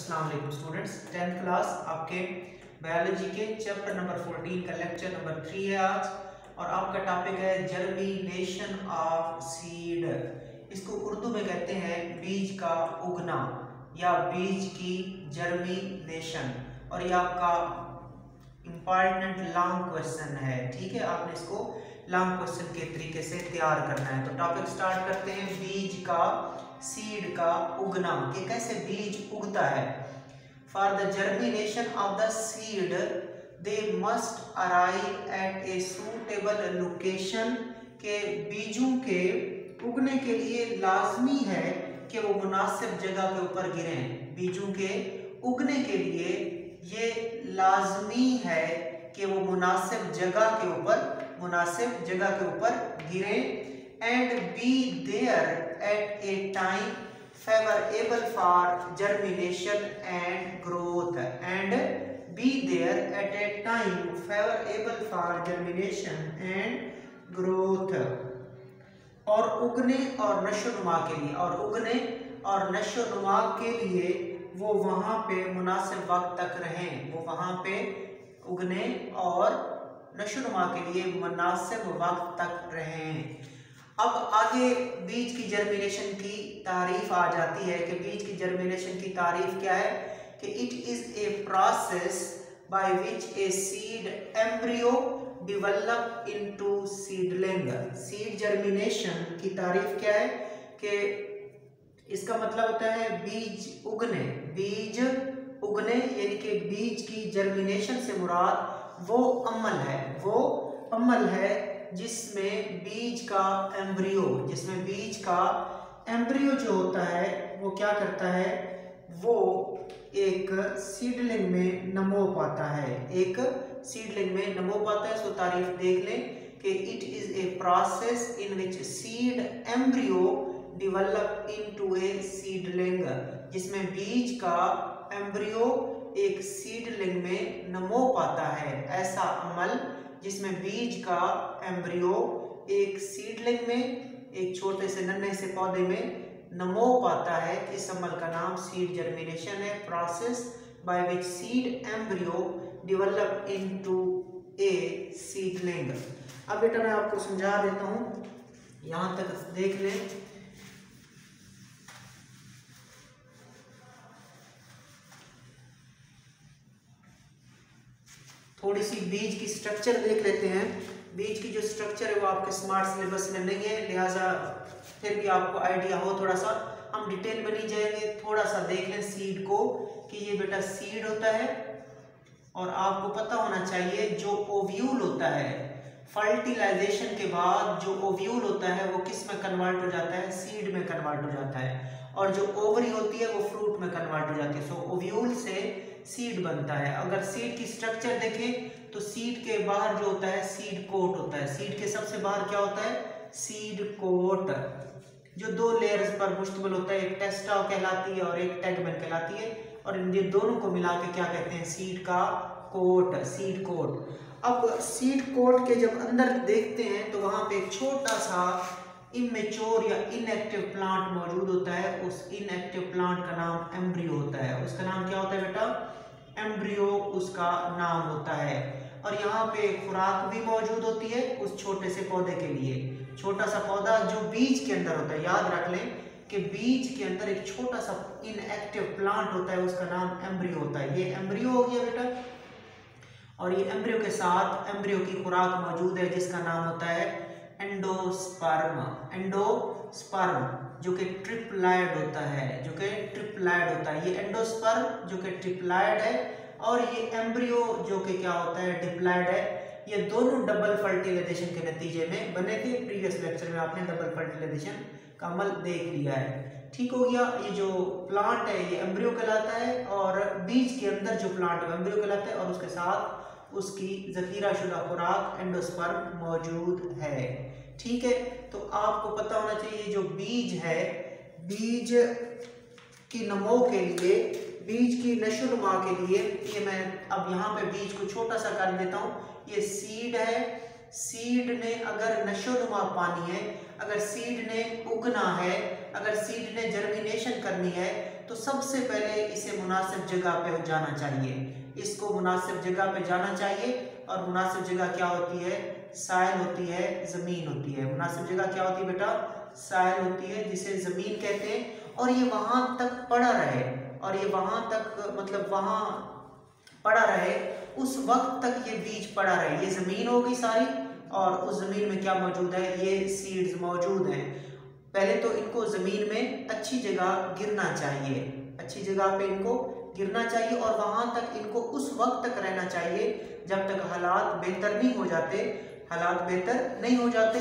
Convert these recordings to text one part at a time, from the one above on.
अस्सलाम वालेकुम students, 10th class आपके बायोलॉजी के चैप्टर नंबर 14 का लेक्चर नंबर 3 है आज। और आपका टॉपिक है जर्मिनेशन ऑफ सीड। इसको उर्दू में कहते हैं बीज का उगना या बीज की जर्मिनेशन। और ये आपका इम्पॉर्टेंट लॉन्ग क्वेश्चन है, ठीक है। आपने इसको लॉन्ग क्वेश्चन के तरीके से तैयार करना है। तो टॉपिक स्टार्ट करते हैं, बीज का सीड का उगना, कि कैसे बीज उगता है। For the germination of the seed they must arrive at a suitable location, के बीजों के उगने के लिए लाजमी है कि वो मुनासिब जगह के ऊपर गिरें। बीजों के उगने के लिए ये लाजमी है कि वो मुनासिब जगह के ऊपर गिरें। And be there at a time favourable for germination and growth. And be there at a time favourable for germination and growth. और उगने और नशोनुमा के लिए वो वहां पे मुनासिब वक्त तक रहें। वो वहां पे उगने और नशोनुमा के लिए मुनासिब वक्त तक रहें। अब आगे बीज की जर्मिनेशन की तारीफ आ जाती है कि बीज की जर्मिनेशन की तारीफ क्या है, कि it is a process by which a seed embryo develop into seedling. Seed germination की तारीफ क्या है, कि इसका मतलब होता है बीज उगने यानी कि बीज की जर्मिनेशन से मुराद वो अमल है जिसमें बीज का एम्ब्रियो जो होता है वो क्या करता है, वो एक सीडलिंग में नमो पाता है। सो तारीफ देख लें कि it is a process in which seed embryo develop into A seedling, जिसमें बीज का एम्ब्रियो एक सीडलिंग में नमो पाता है। ऐसा अमल जिसमें बीज का एम्ब्रियो एक सीडलिंग में, एक छोटे से नन्हे से पौधे में नमो पाता है, इस अमल का नाम सीड जर्मिनेशन है। Process by which seed embryo develop into A seedling. अब बेटा मैं आपको समझा देता हूँ, यहां तक देख लें। थोड़ी सी बीज की स्ट्रक्चर देख लेते हैं। बीज की जो स्ट्रक्चर है वो आपके स्मार्ट सिलेबस में नहीं है, लिहाजा फिर भी आपको आइडिया हो थोड़ा सा, हम डिटेल में नहीं जाएंगे। थोड़ा सा देख लें सीड को, कि ये बेटा सीड होता है। और आपको पता होना चाहिए जो ओव्यूल होता है, फर्टिलाइजेशन के बाद जो ओव्यूल होता है वो किस में कन्वर्ट हो जाता है, सीड में कन्वर्ट हो जाता है। और जो ओवरी होती है वो फ्रूट में कन्वर्ट हो जाती है। सो ओव्यूल से सीड बनता है। अगर सीड की स्ट्रक्चर देखें तो सीड के बाहर जो होता है सीड कोट होता है। सीड के सबसे बाहर क्या होता है, सीड कोट, जो दो लेयर्स पर मुश्तमिल होता है। एक टेस्टा कहलाती है और एक टेगमेन कहलाती है। और इन दोनों को मिला के क्या कहते हैं, सीड का कोट, सीड कोट। अब सीड कोट के जब अंदर देखते हैं तो वहां पे एक छोटा सा इमेच्योर या इनएक्टिव प्लांट मौजूद होता है। उस इनएक्टिव प्लांट का नाम एम्ब्रियो होता है। उसका नाम क्या होता है बेटा, एम्ब्रियो उसका नाम होता है। और यहाँ पे खुराक भी मौजूद होती है उस छोटे से पौधे के लिए। छोटा सा पौधा जो बीज के अंदर होता है, याद रख लें कि बीज के अंदर एक छोटा सा इनएक्टिव प्लांट होता है, उसका नाम एम्ब्रियो होता है। ये एम्ब्रियो हो गया बेटा। और ये एम्ब्रियो के साथ एम्ब्रियो की खुराक मौजूद है जिसका नाम होता है एंडोस्पर्म, जो कि ट्रिप्लाइड होता है, ये एंडोस्पर्म जो कि ट्रिप्लाइड है, और ये एम्ब्रियो जो कि क्या होता है, डिप्लाइड है। ये दोनों डबल फर्टिलाइजेशन के नतीजे में बने थे। प्रीवियस लेक्चर में आपने डबल फर्टिलाइजेशन का अमल देख लिया है, ठीक हो गया। ये जो प्लांट है ये एम्ब्रियो कहलाता है, और बीज के अंदर जो प्लांट है एम्ब्रियो कहलाता है, और उसके साथ उसकी जखीरा शुदा खुराक एंडोस्पर्म मौजूद है, ठीक है। तो आपको पता होना चाहिए जो बीज है, बीज की नमो के लिए, बीज की नशोनुमा के लिए, ये मैं अब यहाँ पे बीज को छोटा सा कर देता हूँ। ये सीड है। सीड ने अगर नशोनुमा पानी है, अगर सीड ने उगना है, अगर सीड ने जर्मिनेशन करनी है, तो सबसे पहले इसे मुनासिब जगह पे जाना चाहिए, इसको मुनासिब जगह पे जाना चाहिए। और मुनासिब जगह क्या होती है? साइल होती है, जमीन होती है। मुनासिब जगह क्या होती है बेटा? साइल होती है, जिसे जमीन कहते हैं। और ये वहां तक पड़ा रहे, और ये वहां तक मतलब वहां पड़ा रहे, उस वक्त तक ये बीज पड़ा रहे। ये जमीन हो गई सारी, और उस जमीन में क्या मौजूद है? ये सीड्स मौजूद हैं। पहले तो इनको जमीन में अच्छी जगह गिरना चाहिए, अच्छी जगह पे इनको गिरना चाहिए, और वहां तक इनको उस वक्त तक रहना चाहिए जब तक हालात बेहतर नहीं हो जाते, हालात बेहतर नहीं हो जाते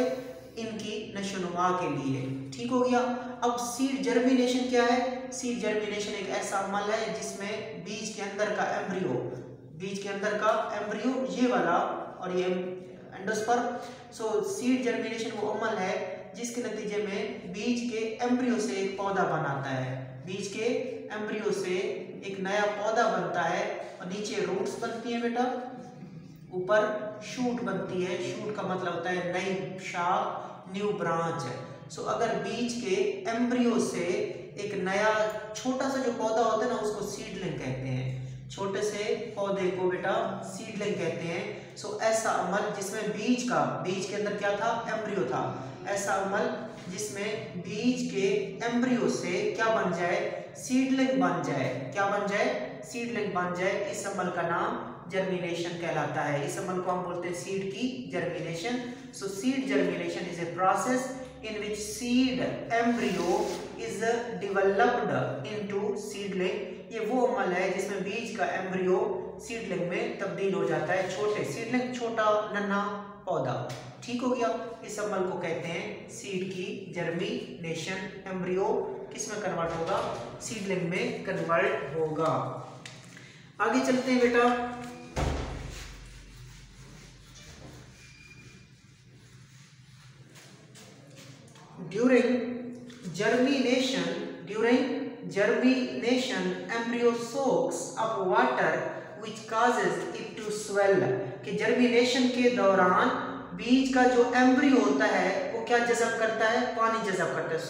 इनकी नशोनुमा के लिए। ठीक हो गया। अब सीड जर्मिनेशन क्या है? सीड जर्मिनेशन एक ऐसा अमल है जिसमें बीज के अंदर का एम्ब्रियो, बीज के अंदर का एम्ब्रियो ये वाला, और ये एंडोस्पर्म। सो सीड जर्मिनेशन वो अमल है जिसके नतीजे में बीज के एम्ब्रियो से एक पौधा बनाता है, बीज के एम्ब्रियो से एक नया पौधा बनता है, और नीचे रूट्स बनती है बेटा, ऊपर शूट बनती है। शूट का मतलब होता है नई शाख, न्यू ब्रांच। सो अगर बीज के एम्ब्रियो से एक नया छोटा सा जो पौधा होता है ना, उसको सीडलिंग कहते हैं। छोटे से पौधे को बेटा सीडलिंग कहते हैं। सो ऐसा अमल जिसमें बीज के अंदर क्या था? एम्ब्रियो था। ऐसा अमल जिसमें बीज के एम्ब्रियो से क्या बन जाए? सीडलिंग बन जाए। क्या बन जाए? सीडलिंग बन जाए। इस अमल का नाम जर्मिनेशन कहलाता है। इस अमल को हम बोलते हैं सीड की germination. So seed germination is a process in which seed embryo is developed into seedling। ये वो अमल है जिसमें बीज का एम्ब्रियो सीडलिंग में तब्दील हो जाता है। छोटे सीडलिंग, छोटा नन्हा पौधा। ठीक हो गया। इस अमल को कहते हैं सीड की जर्मिनेशन। एम्ब्रियो किस में कन्वर्ट होगा? सीडलिंग में कन्वर्ट होगा। आगे चलते हैं बेटा। During germination, embryo soaks up water which causes it to swell। कि जर्मिनेशन के दौरान बीज का जो एम्ब्रियो होता है वो क्या जज़ब करता है? पानी जज़ब करता है।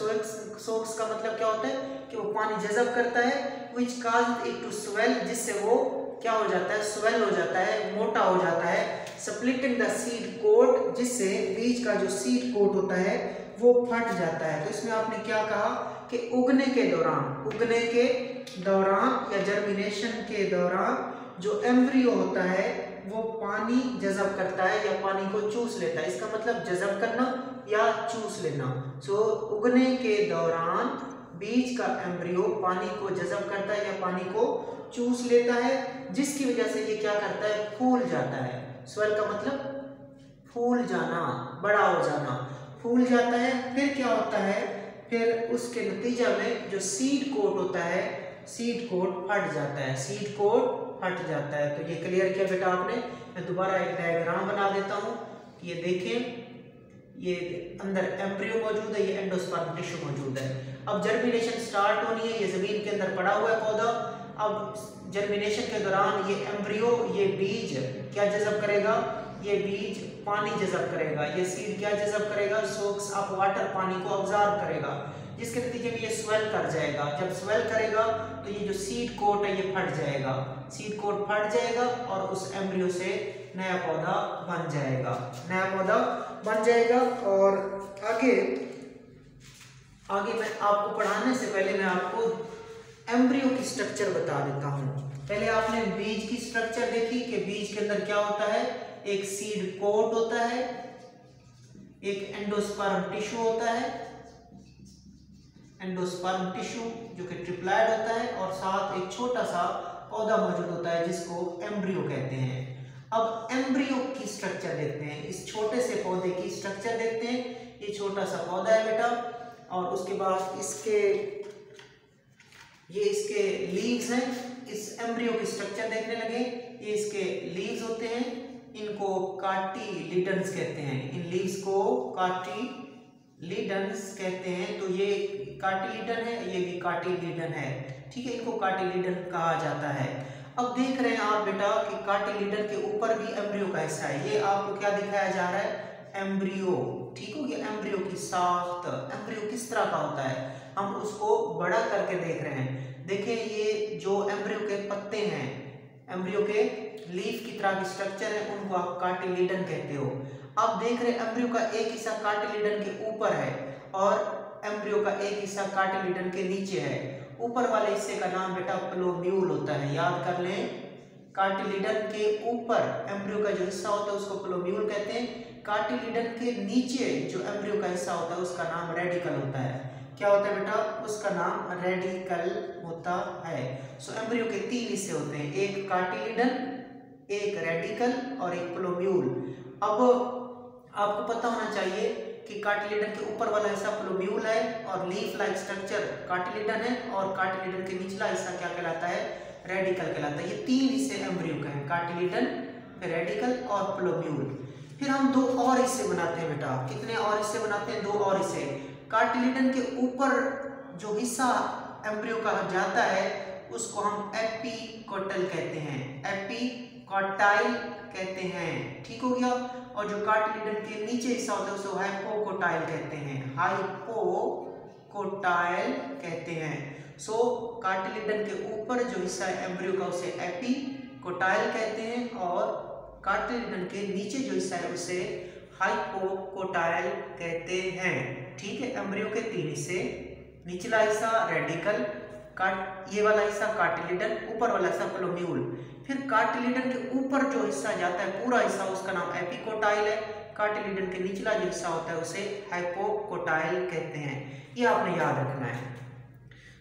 सोक्स का मतलब क्या होता है? कि वो पानी जज़ब करता है। which causes it to swell, जिससे वो क्या हो जाता है? स्वेल हो जाता है, मोटा हो जाता है। स्प्लिटिंग द सीड कोट, जिससे बीज का जो सीड कोट होता है वो फट जाता है। तो इसमें आपने क्या कहा कि उगने के दौरान या जर्मिनेशन के दौरान जो एम्ब्रियो होता है वो पानी जज़ब करता है या पानी को चूस लेता है। इसका मतलब जज़ब करना या चूस लेना। सो उगने के दौरान बीज का एम्ब्रियो पानी को जज़ब करता है या पानी को चूस लेता है, जिसकी वजह से ये क्या करता है? फूल जाता है। स्वेल का मतलब फूल जाना, बड़ा हो जाना, फूल जाता है। फिर क्या होता है? फिर उसके नतीजा में जो सीड कोट होता है, सीड कोट फट जाता है, सीड कोट फट जाता है। तो ये क्लियर किया बेटा आपने। मैं दोबारा एक डायग्राम बना देता हूँ। ये देखें, ये अंदर एम्ब्रियो मौजूद है, ये एंडोस्पर्म टिश्यू मौजूद है। अब जर्मिनेशन स्टार्ट होनी है। ये जमीन के अंदर पड़ा हुआ है पौधा। अब जर्मिनेशन के दौरान ये एम्ब्रियो, ये बीज क्या जज़ब करेगा? ये बीज पानी जज़ब करेगा। ये सीड क्या जज़ब करेगा? सोक्स अप वाटर, पानी को ऑब्जर्व करेगा, जिसके नतीजे में ये स्वेल कर जाएगा। जब स्वेल करेगा तो ये जो सीड कोट है ये फट जाएगा। सीड कोट फट जाएगा और उस एम्ब्रियो से नया पौधा बन जाएगा, नया पौधा बन जाएगा। और आगे मैं आपको पढ़ाने से पहले मैं आपको एम्ब्रियो की स्ट्रक्चर बता देता हूँ। पहले आपने बीज की स्ट्रक्चर देखी कि बीज के अंदर क्या होता है? एक सीड कोट होता है, एक एंडोस्पर्म टिश्यू होता है, एंडोस्पर्म टिश्यू जो कि ट्रिप्लॉइड होता है, और साथ एक छोटा सा पौधा मौजूद होता है जिसको एम्ब्रियो कहते हैं। अब एम्ब्रियो की स्ट्रक्चर देखते हैं, इस छोटे से पौधे की स्ट्रक्चर देखते हैं। ये छोटा सा पौधा है बेटा, और उसके बाद इसके लीव्स हैं। इस एम्ब्रियो की स्ट्रक्चर देखने लगे। ये इसके लीव्स होते हैं, इनको कार्टिलिडन्स कहते हैं। इन लीव्स को कार्टिलिडन्स कहते हैं। तो ये कार्टिलिडन है, ये भी कार्टिलिडन है। ठीक है, इनको कार्टिलिडन कहा जाता है। अब देख रहे हैं आप बेटा कि कार्टिलिडन के ऊपर भी एम्ब्रियो का हिस्सा है। ये आपको क्या दिखाया जा रहा है? एम्ब्रियो। ठीक हो गया। एम्ब्रियो की साख्त, एम्ब्रियो किस तरह का होता है, हम उसको बड़ा करके देख रहे हैं। देखिए, ये जो एम्ब्रियो एम्ब्रियो के लीफ की तरह के स्ट्रक्चर है उनको आप कार्टिलीडन कहते हो। अब देख रहे एम्ब्रियो का एक हिस्सा कार्टिलीडन के ऊपर है और एम्ब्रियो का एक हिस्सा कार्टिलीडन के नीचे है। ऊपर वाले हिस्से का नाम बेटा प्लोम्यूल होता है, याद कर लें। कार्टिलीडन के ऊपर एम्ब्रियो का जो हिस्सा होता है उसको प्लोम्यूल कहते हैं। कार्टिलीडन के नीचे जो एम्ब्रियो का हिस्सा होता है उसका नाम रेडिकल होता है। क्या होता है बेटा? उसका नाम रेडिकल होता है। सो एम्ब्रियो के 3 हिस्से होते हैं, एक कार्टिलीडन, एक रेडिकल और एक प्लोम्यूल। अब आपको पता होना चाहिए कि कार्टिलीडन के ऊपर वाला हिस्सा प्लोम्यूल है और लीफ लाइक स्ट्रक्चर कार्टिलीडन है और कार्टिलीडन के निचला हिस्सा क्या कहलाता है? रेडिकल कहलाता है। ये 3 हिस्से एम्ब्रियो का है, कार्टिलीडन, फिर रेडिकल और प्लोम्यूल। फिर हम 2 और हिस्से बनाते हैं बेटा। कितने और हिस्से बनाते हैं? 2 और हिस्से। कार्टिलीडन के ऊपर जो हिस्सा एम्ब्रियो का जाता है उसको हम एपिकोटल कहते हैं, एपिकोटाइल कहते हैं, ठीक हो गया। और जो कार्टिलीडन के नीचे हिस्सा होता है उसको हाइपोकोटाइल कहते हैं, हाइपोकोटाइल कहते हैं। सो कार्टिलीडन के ऊपर जो हिस्सा है एम्ब्रियो का उसे एपिकोटाइल कहते हैं और कार्टिलीडन के नीचे जो हिस्सा है उसे हाइपोकोटाइल कहते हैं, ठीक है। एम्ब्रियो के 3 हिस्से, निचला हिस्सा रेडिकल, ये वाला हिस्सा कार्टिलीडन, ऊपर वाला हिस्सा प्लोम्यूल। फिर कार्टिलीडन के ऊपर जो हिस्सा जाता है पूरा हिस्सा उसका नाम एपिकोटाइल है। कार्टिलीडन के निचला जो हिस्सा होता है उसे हाइपोकोटाइल कहते हैं। ये आपने याद रखना है।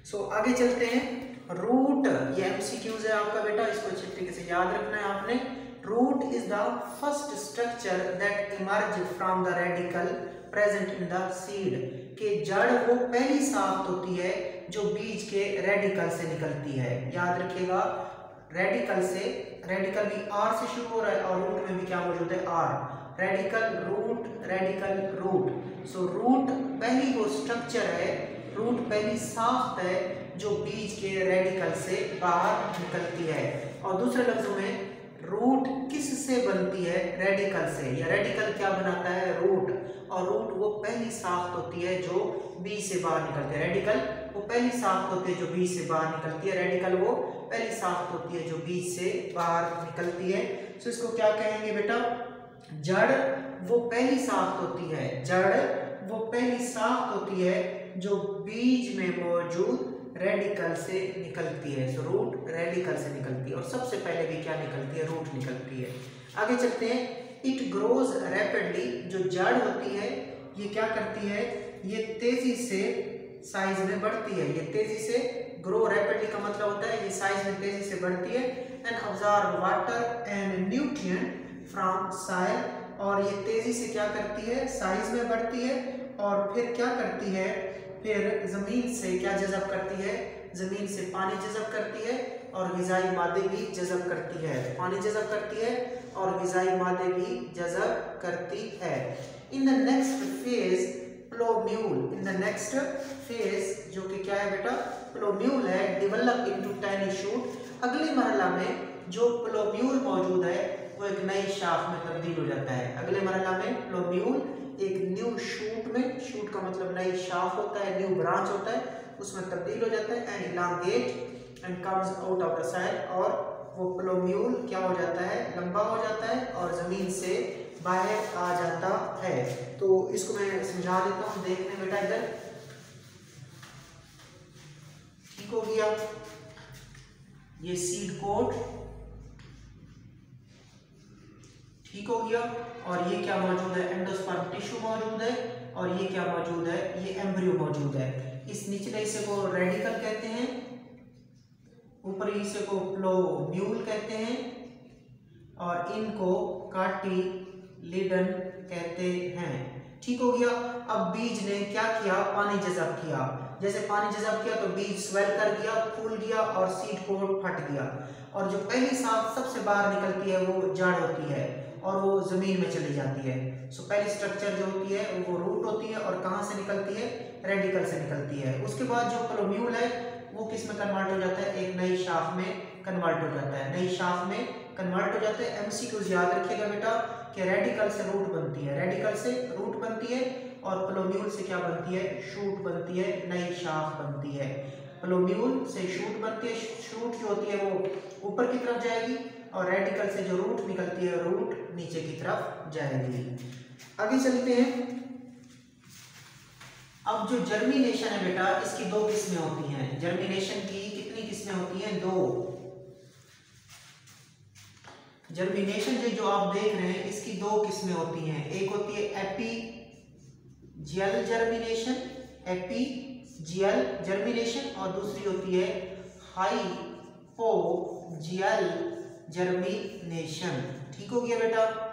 सो आगे चलते हैं। रूट, ये एमसीक्यूज है आपका बेटा, इसको अच्छे तरीके से याद रखना है आपने। Root is the first structure that emerge from the radical present in the seed। कि जड़ वो पहली साफ्त होती है जो बीज के रेडिकल से निकलती है। याद रखिएगा, रेडिकल से, रेडिकल भी आर से शुरू हो रहा है और रूट में भी क्या मौजूद है? R. Radical root, radical root. So root पहली वो स्ट्रक्चर है, रूट पहली साफ्त है जो बीज के रेडिकल से बाहर निकलती है। और दूसरे लफ्जों में रूट किस से बनती है? रेडिकल से। या रेडिकल क्या बनाता है? रूट। और रूट वो पहली साख्त होती है जो बीज से बाहर निकलती है। रेडिकल वो पहली साख्त होती है जो बीज से बाहर निकलती है, रेडिकल वो पहली साख्त होती है जो बीज से बाहर निकलती है। सो इसको क्या कहेंगे बेटा? जड़ वो पहली साख्त होती है, जड़ वो पहली साख्त होती है जो बीज में मौजूद रेडिकल से निकलती है। सो रूट रेडिकल से निकलती है और सबसे पहले भी क्या निकलती है? रूट निकलती है। आगे चलते हैं। इट ग्रोज रैपिडली, जो जड़ होती है ये क्या करती है? ये तेजी से साइज में बढ़ती है। ये तेजी से, ग्रो रैपिडली का मतलब होता है ये साइज में तेजी से बढ़ती है। And absorb water and nutrient from soil, और ये तेजी से क्या करती है? साइज में बढ़ती है और फिर क्या करती है? फिर जमीन से क्या जज़ब करती है? जमीन से पानी जज़ब करती है और ग़िज़ाई मादे भी जज़ब करती है। पानी जज़ब करती है और ग़िज़ाई मादे भी जज़ब करती है। In the next phase plumule, in the next phase जो कि क्या है बेटा? प्लोम्यूल है, डेवलप इनटू टाइनी शूट। अगले मरहला में जो प्लोम्यूल मौजूद है वो एक नई शाख में तब्दील हो जाता है। अगले मरहला में प्लोम्यूल एक न्यू शूट में, शूट का मतलब नई शाख होता है, न्यू ब्रांच होता है, उसमें तब्दील हो जाता है। And elongate and comes out of the soil, और वो प्लोम्यूल क्या हो जाता है? लंबा हो जाता है और जमीन से बाहर आ जाता है। तो इसको मैं समझा देता हूँ, देख लें बेटा इधर, ठीक हो गया। ये सीड कोट ठीक हो गया और ये क्या मौजूद है? एंडोस्पर्म टिश्यू मौजूद है और ये क्या मौजूद है? ये एम्ब्रियो मौजूद है। इस निचले हिस्से को रेडिकल कहते हैं, ऊपरी हिस्से को प्लोम्यूल कहते हैं और इनको कार्टिलीडन कहते हैं, ठीक हो गया। अब बीज ने क्या किया? पानी जज़ब किया। जैसे पानी जज़ब किया तो बीज स्वेल कर गया, फूल गया और सीड कोट फट गया। और जो पहली साख सबसे बाहर निकलती है वो जड़ होती है और वो जमीन में चली जाती है। सो पहली स्ट्रक्चर जो होती है वो रूट होती है और कहाँ से निकलती है? रेडिकल से निकलती है। उसके बाद जो प्लोम्यूल है वो किस में कन्वर्ट हो जाता है? एक नई शाख में कन्वर्ट हो जाता है, नई शाख में कन्वर्ट हो जाते हैं। एमसीक्यूज याद रखिएगा बेटा कि रेडिकल से रूट बनती है, रेडिकल से रूट बनती है और प्लोम्यूल से क्या बनती है? शूट बनती है, नई शाख बनती है। प्लोम्यूल से शूट बनती है, शूट जो होती है वो ऊपर की तरफ जाएगी और रेडिकल से जो रूट निकलती है रूट नीचे की तरफ जाएगी। आगे चलते हैं। अब जो जर्मिनेशन है बेटा, इसकी दो किस्में होती हैं। जर्मिनेशन की कितनी किस्में होती हैं? दो। जर्मिनेशन जो आप देख रहे हैं इसकी दो किस्में होती हैं। एक होती है एपीजियल जर्मिनेशन, एपीजियल जर्मिनेशन, और दूसरी होती है हाइपोजियल जर्मिनेशन। ठीक हो गया बेटा?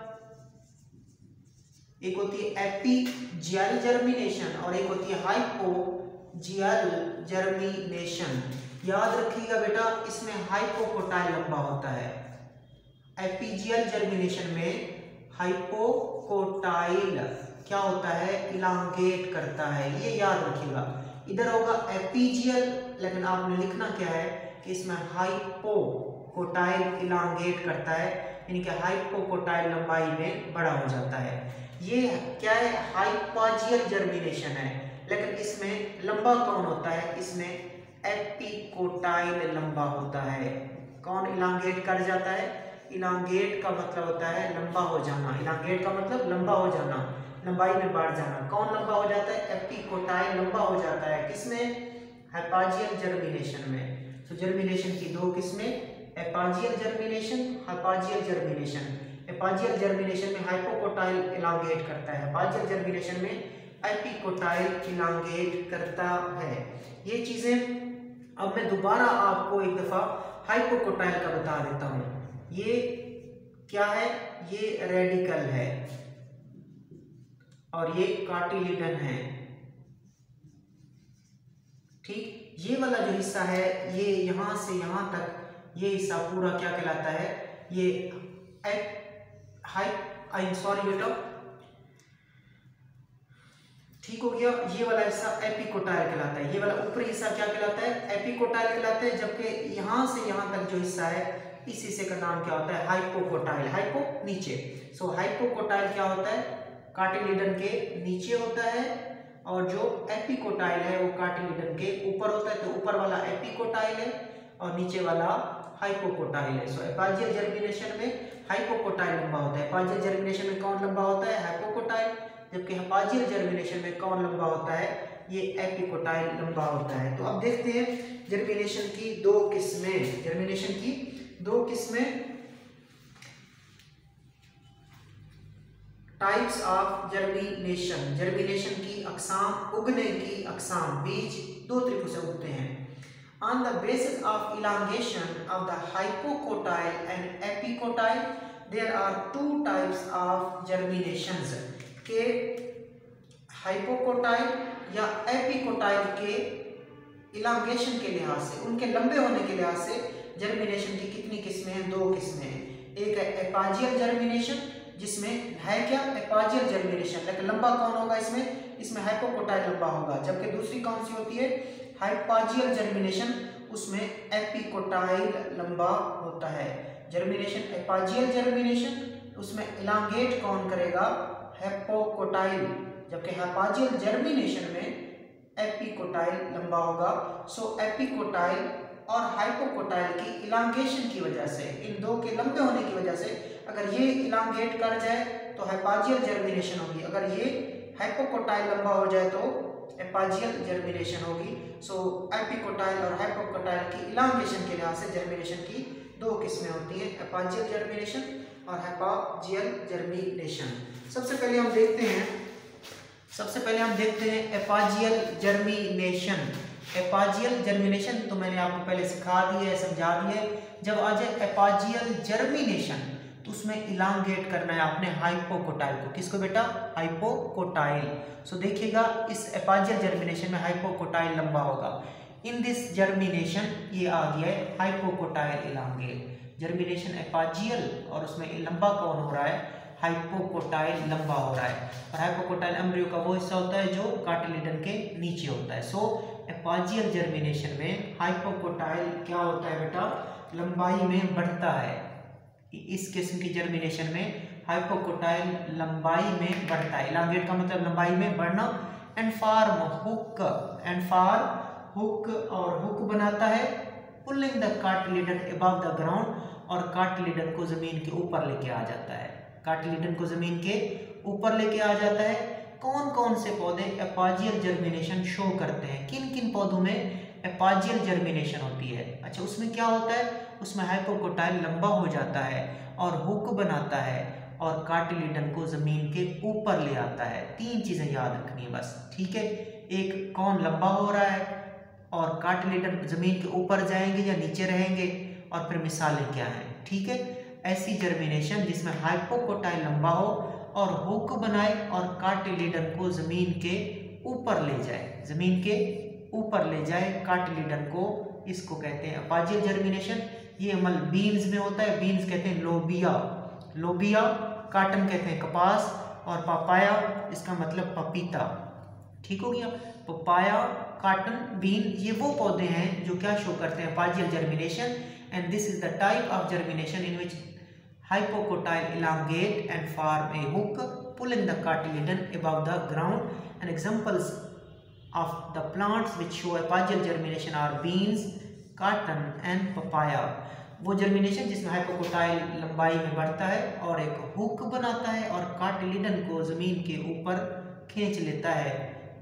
एक होती है एपीजियल जर्मिनेशन और एक होती है हाइपोजियल जर्मिनेशन। याद रखिएगा बेटा, इसमें हाइपोकोटाइल लंबा होता है। एपीजियल जर्मिनेशन में हाइपोकोटाइल क्या होता है? इलांगेट करता है। ये याद रखिएगा। इधर होगा एपीजियल, लेकिन आपने लिखना क्या है कि इसमें हाइपोकोटाइल इलांगेट करता है, यानी कि हाइपोकोटाइल लंबाई में बड़ा हो जाता है। ये क्या है? हाइपोजियल जर्मिनेशन है, लेकिन इसमें लंबा कौन होता है? इसमें एपिकोटाइल लंबा होता है। कौन इलांगेट कर जाता है? इलांगेट का मतलब होता है लंबा हो जाना। इलांगेट का मतलब लंबा हो जाना, लंबाई में बढ़ जाना। कौन लंबा हो जाता है? एपिकोटाइल लंबा हो जाता है। किसमें? हाइपोजियल जर्मिनेशन में। तो जर्मिनेशन की दो किस्में, एपोजियल जर्मिनेशन, हाइपोजियल जर्मिनेशन। एपोजियल जर्मिनेशन में हाइपोकोटाइल इलांगेट करता है, हाइपोजियल जर्मिनेशन में एपिकोटाइल इलांगेट करता है। ये चीजें अब मैं दोबारा आपको एक दफा हाइपोकोटाइल का बता देता हूं। ये क्या है? ये रेडिकल है और ये कार्टिलिडन है। ठीक, ये वाला जो हिस्सा है, ये यहां से यहां तक, ये हिस्सा पूरा क्या कहलाता है? ये सॉरी बेटा, ठीक हो गया। ये वाला हिस्सा एपिकोटाइल कहलाता है। ये वाला ऊपरी हिस्सा क्या कहलाता है? एपिकोटाइल कहलाता है। जबकि यहां से यहां तक जो हिस्सा है, इस हिस्से का नाम क्या होता है? हाइपोकोटाइल। हाइपो नीचे, सो हाइपोकोटाइल क्या होता है? कार्टिलिडन के नीचे होता है, और जो एपिकोटाइल है वो कार्टिलिडन के ऊपर होता है। तो ऊपर वाला एपिकोटाइल है और नीचे वाला हाइपोकोटाइल है। सो एपोजियल जर्मिनेशन में हाइपोकोटाइल लंबा होता है। एपोजियल जर्मिनेशन में कौन लंबा होता है? हाइपोकोटाइल। जबकि हाइपोजियल जर्मिनेशन में कौन लंबा होता है? ये एपिकोटाइल लंबा होता है। तो अब देखते हैं जर्मिनेशन की दो किस्में। जर्मिनेशन की दो किस्में, टाइप्स ऑफ जर्मिनेशन। जर्मिनेशन की अकसाम, उगने की अकसाम। बीज दो तरीकों से उगते हैं। On the basis of elongation of the hypocotyl and epicotyl, there are two types of germinations. के हाइपोकोटाइल या एपिकोटाइल के इलांगेशन के लिहाज से, उनके लंबे होने के लिहाज से जर्मिनेशन की कितनी किस्में हैं? दो किस्में हैं। एक है एपोजियल जर्मिनेशन, जिसमें है क्या? एपोजियल जर्मिनेशन, लेकिन लंबा कौन होगा इसमें? इसमें हाइपोकोटाइल लंबा होगा। जबकि दूसरी कौन सी होती है? हाइपोजियल जर्मिनेशन, उसमें एपिकोटाइल लंबा होता है। जर्मिनेशन एपोजियल जर्मिनेशन, उसमें इलांगेट कौन करेगा? हाइपोकोटाइल। जबकि हाइपोजियल जर्मिनेशन में एपिकोटाइल लंबा होगा। सो एपिकोटाइल और हाइपोकोटाइल की इलांगेशन की वजह से, इन दो के लंबे होने की वजह से, अगर ये इलांगेट कर जाए तो हाइपोजियल जर्मिनेशन होगी, अगर ये हाइपोकोटाइल लंबा हो जाए तो एपोजियल जर्मिनेशन होगी। सो एपिकोटाइल और हाइपोकोटाइल की इलांगेशन के लिहाज से जर्मिनेशन की दो किस्में होती हैं, एपोजियल जर्मिनेशन और हाइपोजियल जर्मिनेशन। सबसे पहले हम देखते हैं एपोजियल जर्मिनेशन। एपोजियल जर्मिनेशन तो मैंने आपको पहले सिखा दिया है, समझा दिया है। जब आ जाए एपोजियल जर्मिनेशन तो उसमें इलांगेट करना है आपने हाइपोकोटाइल को। किसको बेटा? हाइपोकोटाइल। सो देखिएगा, इस एपोजियल जर्मिनेशन में हाइपोकोटाइल लंबा होगा। इन दिस जर्मिनेशन ये आ गया है हाइपोकोटाइल इलांगेट। जर्मिनेशन एपोजियल और उसमें लंबा कौन हो रहा है? हाइपोकोटाइल लंबा हो रहा है। और हाइपोकोटाइल एम्ब्रियो का वो हिस्सा होता है जो कार्टिलिडन के नीचे होता है। सो एपोजियल जर्मिनेशन में हाइपोकोटाइल क्या होता है बेटा? लंबाई में बढ़ता है। इस किस्म की जर्मिनेशन में हाइपोकोटाइल लंबाई में बढ़ता है। इलांगेट का मतलब लंबाई में बढ़ना। एंड फॉर्म हुक, और हुक बनाता है pulling the cotyledon above the ground, और कार्टिलेडन को जमीन के ऊपर लेके आ जाता है, कार्टिलेडन को जमीन के ऊपर लेके आ जाता है। कौन कौन से पौधे एपाजियल जर्मिनेशन शो करते हैं, किन किन पौधों में एपाजियल जर्मिनेशन होती है? अच्छा, उसमें क्या होता है, उसमें हाइपोकोटाइल लंबा हो जाता है और हुक बनाता है और कार्टिलेडन को जमीन के ऊपर ले आता है। तीन चीजें याद रखनी है बस, ठीक है। एक, कौन लंबा हो रहा है और कार्टिलेडन जमीन के ऊपर जाएंगे या नीचे रहेंगे, और फिर मिसालें क्या हैं, ठीक है। ऐसी जर्मिनेशन जिसमें हाइपोकोटाइल लंबा हो और हुक बनाए और कार्टिलेडन को जमीन के ऊपर ले जाए, जमीन के ऊपर ले जाए कार्टिलेडन को, इसको कहते हैं एपाजियल जर्मिनेशन। ये अमल बीन्स में होता है, बीन्स कहते हैं लोबिया, लोबिया, काटन कहते हैं कपास, और पपाया इसका मतलब पपीता, ठीक हो गया। पपाया, काटन, बीन, ये वो पौधे हैं जो क्या शो करते हैं epigeal germination, and this is the type of germination in which hypocotyl elongate and form a hook pulling the cartilagen above the ground. And examples of the plants which show apical germination are beans, cotton and papaya. वो germination जिसमें hypocotyl लंबाई में बढ़ता है और एक hook बनाता है और कार्टिलेडन को जमीन के ऊपर खींच लेता है,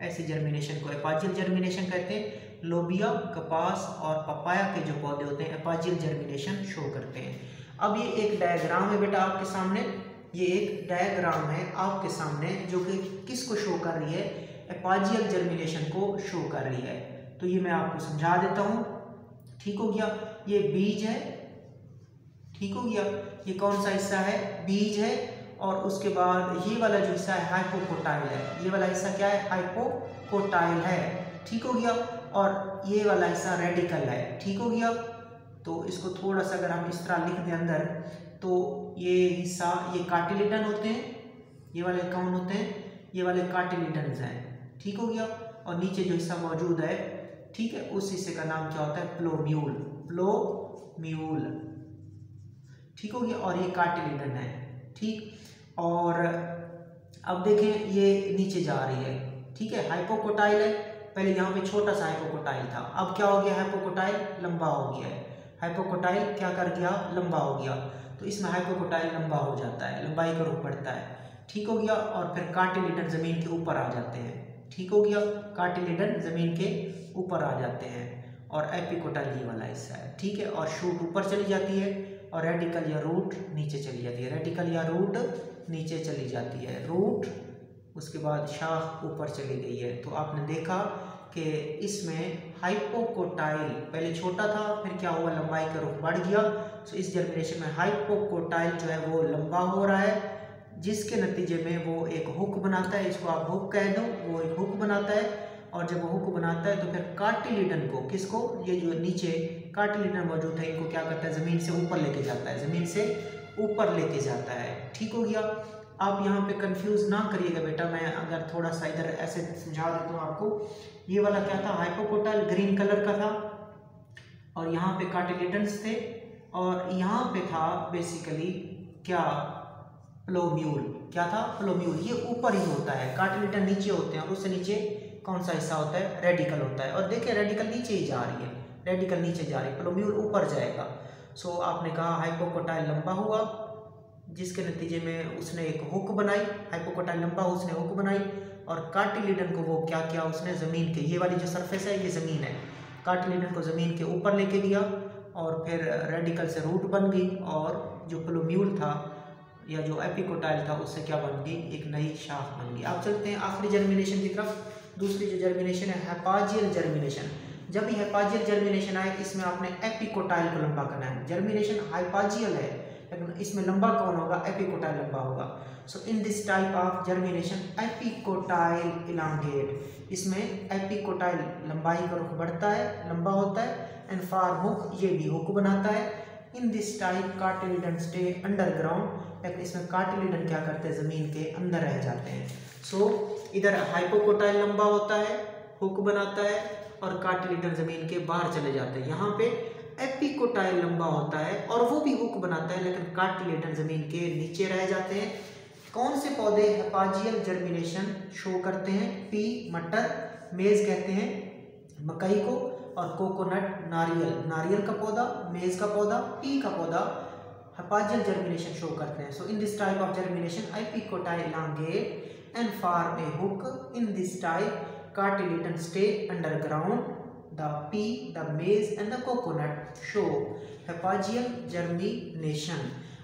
ऐसी जर्मिनेशन को एपाजियल जर्मिनेशन कहते हैं। लोबिया, कपास और पपाया के जो पौधे होते हैं एपाजियल जर्मिनेशन शो करते हैं। अब ये एक डायग्राम है बेटा आपके सामने, ये एक डायग्राम है आपके सामने जो कि किसको शो कर रही है, एपाजियल जर्मिनेशन को शो कर रही है। तो ये मैं आपको समझा देता हूँ, ठीक हो गया। ये बीज है, ठीक हो गया। ये कौन सा हिस्सा है, बीज है, और उसके बाद ये वाला जो हिस्सा है हाइपोकोटाइल है, ये वाला हिस्सा क्या है, हाइपोकोटाइल है, ठीक हो गया। और ये वाला हिस्सा रेडिकल है, ठीक हो गया। तो इसको थोड़ा सा अगर हम इस तरह लिख दें अंदर, तो ये हिस्सा, ये कार्टिलेडन होते हैं, ये वाले कौन होते हैं, ये वाले कार्टिलेडन्स हैं, ठीक हो गया। और नीचे जो हिस्सा मौजूद है, ठीक है, उस हिस्से का नाम क्या होता है, प्लोम्यूल, प्लोम्यूल, ठीक हो गया। और ये कार्टिलेडन है, ठीक। और अब देखें ये नीचे जा रही है, ठीक है, हाइपोकोटाइल है, पहले यहाँ पे छोटा सा हाइपोकोटाइल था, अब क्या हो गया, हाइपोकोटाइल लंबा हो गया है, हाइपोकोटाइल क्या कर गया, लंबा हो गया। तो इसमें हाइपोकोटाइल लंबा हो जाता है, लंबाई का रूप बढ़ता है, ठीक हो गया। और फिर कार्टिलेडन जमीन के ऊपर आ जाते हैं, ठीक हो गया, कार्टिलेडन जमीन के ऊपर आ जाते हैं, और एपिकोटाइल ये वाला हिस्सा है, ठीक है। और शूट ऊपर चली जाती है और रेडिकल या रूट नीचे चली जाती है, रेडिकल या रूट नीचे चली जाती है, रूट, उसके बाद शाख ऊपर चली गई है। तो आपने देखा कि इसमें हाइपोकोटाइल पहले छोटा था, फिर क्या हुआ, लंबाई का रुख बढ़ गया। तो इस जर्मिनेशन में हाइपोकोटाइल जो है वो लंबा हो रहा है, जिसके नतीजे में वो एक हुक बनाता है, इसको आप हुक कह दो, वो एक हुक बनाता है। और जब वो हुक बनाता है तो फिर कार्टिलेडन को, किसको, ये जो नीचे कार्टिलेडन मौजूद है, इनको क्या करता है, जमीन से ऊपर लेके जाता है, जमीन से ऊपर लेके जाता है, ठीक हो गया। आप यहाँ पे कंफ्यूज ना करिएगा बेटा, मैं अगर थोड़ा सा इधर ऐसे समझा देता हूँ आपको। ये वाला क्या था, हाइपोकोटाइल ग्रीन कलर का था, और यहाँ पे कार्टिलेडन्स थे, और यहाँ पे था बेसिकली क्या, प्लोम्यूल, क्या था, प्लोम्यूल। ये ऊपर ही होता है, कार्टिलेडन नीचे होते हैं, और उससे नीचे कौन सा हिस्सा होता है, रेडिकल होता है। और देखिए रेडिकल नीचे ही जा रही है, रेडिकल नीचे जा रही है, प्लोम्यूल ऊपर जाएगा। सो आपने कहा हाइपोकोटाइल लंबा हुआ, जिसके नतीजे में उसने एक हुक बनाई, हाइपोकोटाइल लंबा, उसने हुक बनाई, और कार्टिलेडन को वो क्या किया, उसने ज़मीन के, ये वाली जो सरफेस है ये ज़मीन है, कार्टिलेडन को ज़मीन के ऊपर लेके गया, और फिर रेडिकल से रूट बन गई, और जो प्लोम्यूल था या जो एपिकोटाइल था उससे क्या बन गई, एक नई शाख बन गई। आप चलते हैं आखिरी जर्मिनेशन की तरफ। दूसरी जो जर्मिनेशन है हेपाजियल जर्मिनेशन। जब भी हेपाजियल जर्मिनेशन आए, इसमें आपने एपिकोटाइल को लंबा करना है। जर्मिनेशन हाइपाजियल है, लेकिन इसमें लंबा कौन होगा, एपिकोटाइल लंबा होगा। So in this type of germination epicotyl elongate, इसमें एपिकोटाइल लंबाई का रुख बढ़ता है, लंबा होता है, एंड फॉर हुक, ये भी हुक बनाता है। In this type cotyledon stay underground, लेकिन इसमें कार्टिलेडन क्या करते हैं, जमीन के अंदर रह जाते हैं। सो इधर हाइपोकोटाइल लंबा होता है, हुक बनाता है, और कार्टिलेडन जमीन के बाहर चले जाते हैं। यहाँ पे एपिकोटाइल लंबा होता है और वो भी हुक बनाता है, लेकिन कार्टिलेडन जमीन के नीचे रह जाते हैं। कौन से पौधे हेपाजियल जर्मिनेशन शो करते हैं, पी, मटर, मेज कहते हैं, मकई को, और कोकोनट नारियल, नारियल का पौधा, मेज का पौधा, पी का पौधा हेपाजियल जर्मिनेशन शो करते हैं. So in this type of germination epicotyl elongate and form a hook. In this type cartilatin stay underground. The pea, the maize and the coconut show hypogeal germination.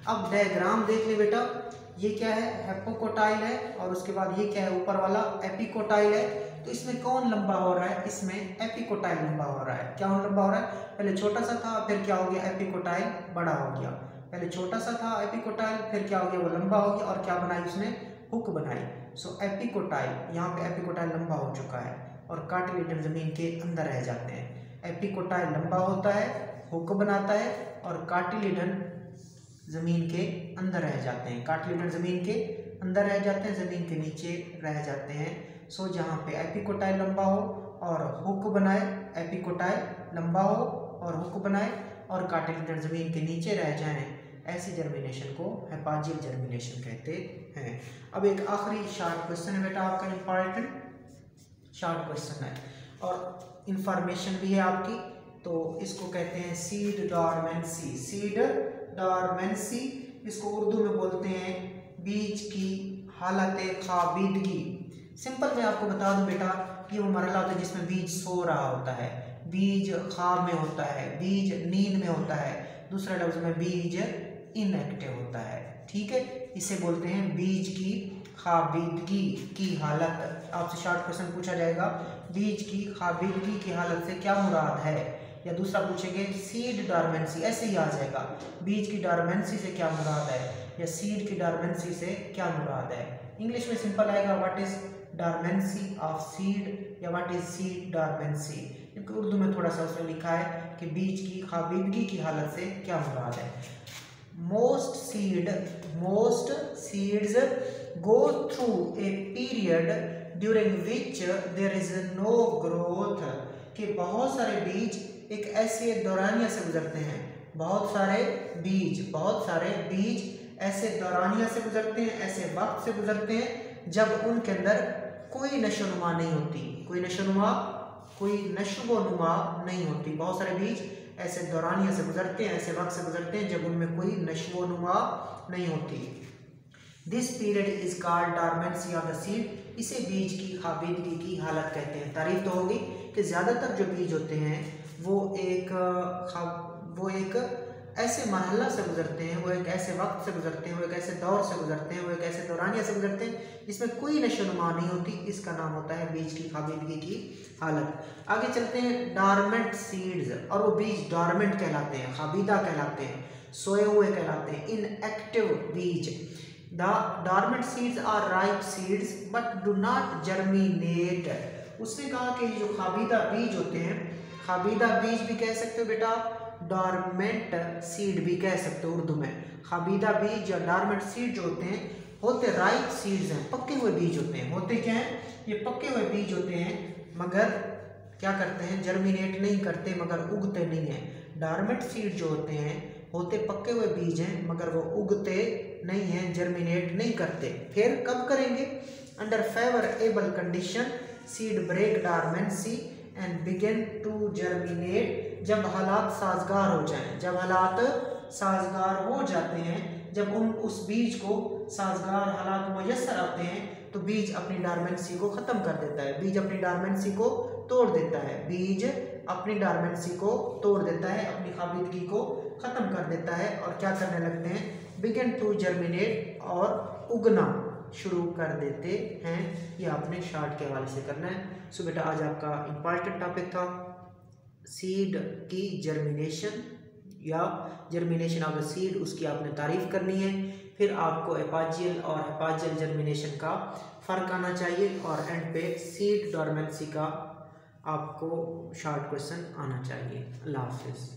अब diagram देख ले बेटा, ये क्या है, हेपोकोटाइल है, और उसके बाद ये क्या है, ऊपर वाला एपिकोटाइल है. तो इसमें कौन लंबा हो रहा है, इसमें एपिकोटाइल लंबा हो रहा है. क्या लंबा हो रहा है, पहले छोटा सा था, फिर क्या हो गया, एपिकोटाइल बड़ा हो गया. पहले छोटा सा था एपिकोटाइल, फिर क्या हो गया, वो लंबा हो गया, और क्या बनाई उसने, हुक बनाई. सो एपिकोटाइल, यहाँ पे एपिकोटाइल लंबा हो चुका है, और कार्टिलेजन जमीन के अंदर रह जाते हैं. एपिकोटाइल लंबा होता है, हुक बनाता है, और कार्टिलेजन जमीन के अंदर रह जाते हैं. कार्टिलेजन जमीन के अंदर रह जाते हैं, जमीन के नीचे रह जाते हैं. सो जहाँ पे एपिकोटाइल लंबा हो और हुक बनाए, एपिकोटाइल लंबा हो और हुक बनाए और कार्टिलेजन जमीन के नीचे रह जाएं, ऐसी जर्मिनेशन को हेपाजियल जर्मिनेशन कहते हैं. अब एक आखिरी शार्ट क्वेश्चन है बेटा आपका, इंपॉर्टेंट शार्ट क्वेश्चन है और इंफॉर्मेशन भी है आपकी. तो इसको कहते हैं सीड डॉर्मेंसी. सीड डॉर्मेंसी, इसको उर्दू में बोलते हैं बीज की हालत खाबिदगी. सिंपल मैं आपको बता दूं बेटा, ये वो मरहला होता है जिसमें बीज सो रहा होता है, बीज ख्वाब में होता है, बीज नींद में होता है, दूसरे लफ्ज में बीज इनएक्टिव होता है. ठीक है, इसे बोलते हैं बीज की खाबिदगी की हालत. आपसे शॉर्ट क्वेश्चन पूछा जाएगा, बीज की खाबिदगी की हालत से क्या मुराद है, या दूसरा पूछेंगे सीड डॉर्मेंसी, ऐसे ही आ जाएगा, बीज की डॉर्मेंसी से क्या मुराद है, या सीड की डॉर्मेंसी से क्या मुराद है. इंग्लिश में सिंपल आएगा, what is dormancy of seed, या व्हाट इज सीड डॉर्मेंसी. क्योंकि उर्दू में थोड़ा सा उसने लिखा है कि बीज की खाबिदगी की हालत से क्या मुराद है. Most seeds go through a period during which there is no growth. कि बहुत सारे बीज एक ऐसे दौरानिया से गुजरते हैं, बहुत सारे बीज ऐसे दौरानिया से गुजरते हैं, ऐसे वक्त से गुजरते हैं जब उनके अंदर कोई नशोनुमा नहीं होती, कोई नशोनुमा नहीं होती. बहुत सारे बीज ऐसे दौरानिया से गुजरते हैं, ऐसे वक्त से गुजरते हैं जब उनमें कोई नशोनुमा नहीं होती. This period is called dormancy of the seed. इसे बीज की खाबिदगी की हालत कहते हैं. तारीफ तो होगी कि ज़्यादातर जो बीज होते हैं वो एक ऐसे मरहला से गुजरते हैं, वो एक ऐसे वक्त से गुजरते हैं, वो एक ऐसे दौर से गुजरते हैं, वो एक ऐसे दौरानिया से गुजरते हैं जिसमें कोई नशोनुमा नहीं होती. इसका नाम होता है बीज की खाबिदगी की हालत. आगे चलते हैं, डॉर्मेंट सीड्स, और वो बीज डॉर्मेंट कहलाते हैं, खाबिदा कहलाते हैं, सोए हुए कहलाते हैं, इनएक्टिव बीज. The dormant seeds are ripe seeds but do not germinate. उसने कहा कि जो खाबिदा बीज होते हैं, खाबिदा बीज भी कह सकते हो बेटा, डॉर्मेंट सीड भी कह सकते हो उर्दू में. खाबिदा बीज या डॉर्मेंट सीड जो होते हैं, होते राइप सीड्स हैं, पके हुए बीज होते हैं. होते क्या हैं, ये पके हुए बीज होते हैं, मगर क्या करते हैं, जर्मिनेट नहीं करते, मगर उगते नहीं हैं. डॉर्मेंट सीड जो होते हैं, होते पके हुए बीज हैं, मगर वो उगते नहीं हैं, जर्मिनेट नहीं करते. फिर कब करेंगे, under favourable condition seed break dormancy and begin to germinate. जब हालात साजगार हो जाएं, जब हालात साजगार हो जाते हैं, जब उस बीज को साजगार हालात मुयस्सर आते हैं, तो बीज अपनी डॉर्मेंसी को ख़त्म कर देता है, बीज अपनी डॉर्मेंसी को तोड़ देता है, बीज अपनी डॉर्मेंसी को तोड़ देता है, अपनी खाबिदगी को ख़त्म कर देता है, और क्या करने लगते हैं, बिगिन टू जर्मिनेट, और उगना शुरू कर देते हैं. ये आपने शार्ट के हवाले से करना है. सो बेटा आज आपका इम्पॉर्टेंट टॉपिक था सीड की जर्मिनेशन या जर्मिनेशन ऑफ द सीड, उसकी आपने तारीफ करनी है. फिर आपको हेपाजियल और हेपाजियल जर्मिनेशन का फ़र्क आना चाहिए, और एंड पे सीड डॉर्मेंसी का आपको शॉर्ट क्वेश्चन आना चाहिए. अल्लाह हाफिज़.